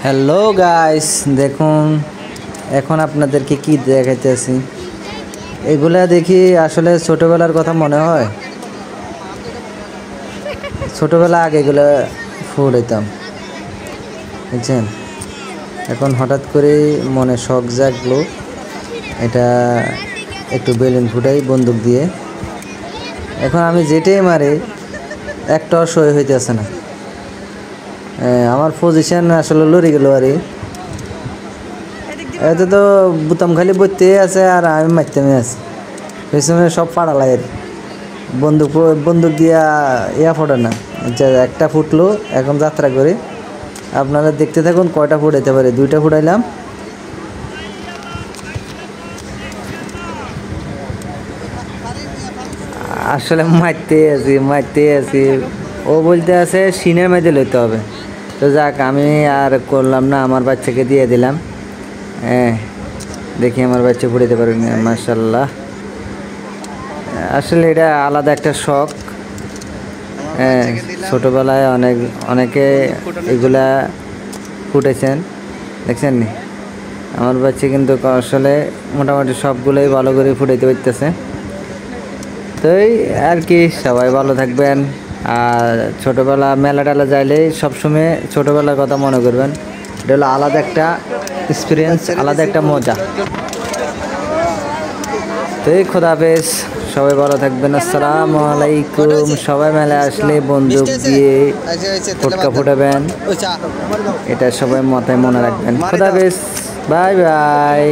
Hello guys, দেখুন এখন আপনাদেরকে কি দেখাইতেছি। এগুলা দেখি আসলে ছোটবেলার কথা মনে হয়। ছোটবেলা আগে এগুলা ফুটাইতাম, বুঝছেন। এখন হঠাৎ করে মনে শখ জাগলো, এটা একটু বেলুন ফুটাই বন্দুক দিয়ে। এখন আমি যেটাই মারি একটাও সই হইতেছে না। আমার পজিশন আসলে লড়ে গেল আর এতে তো বুতাম খালি বইতে আছে আর আমি মারতেমে আছি, পেছনে সব ফাড়ালাই আর বন্দুক দিয়া ফোটে না। একটা ফুটলো, এখন যাত্রা করে আপনারা দেখতে থাকুন কয়টা ফুটাইতে পারে। দুইটা ফুটাইলাম। আসলে মারতে আছি ও বলতে আছে সিনের মেঝে লইতে হবে। তো যাক, আমি আর করলাম না, আমার বাচ্চাকে দিয়ে দিলাম। দেখি আমার বাচ্চা ফুটাইতে পারি না। মাশাল্লাহ, আসলে এটা আলাদা একটা শখ। ছোটোবেলায় অনেকে এগুলা ফুটেছেন, দেখছেন নি। আমার বাচ্চা কিন্তু আসলে মোটামুটি সবগুলোই ভালো করে ফুটাইতে পারতেছে। তো এই আর কি, সবাই ভালো থাকবেন। আর ছোটোবেলা মেলা টেলা যাইলে সবসময় ছোটোবেলার কথা মনে করবেন। এটা হলো আলাদা একটা এক্সপিরিয়েন্স, আলাদা একটা মজা। তো এই খোদা হাফেজ, সবাই ভালো থাকবেন। আসসালামু আলাইকুম। সবাই মেলায় আসলে বন্দুক দিয়ে ফটকা ফুটাবেন, এটা সবাই মাথায় মনে রাখবেন। খোদা হাফেজ, বাই বাই।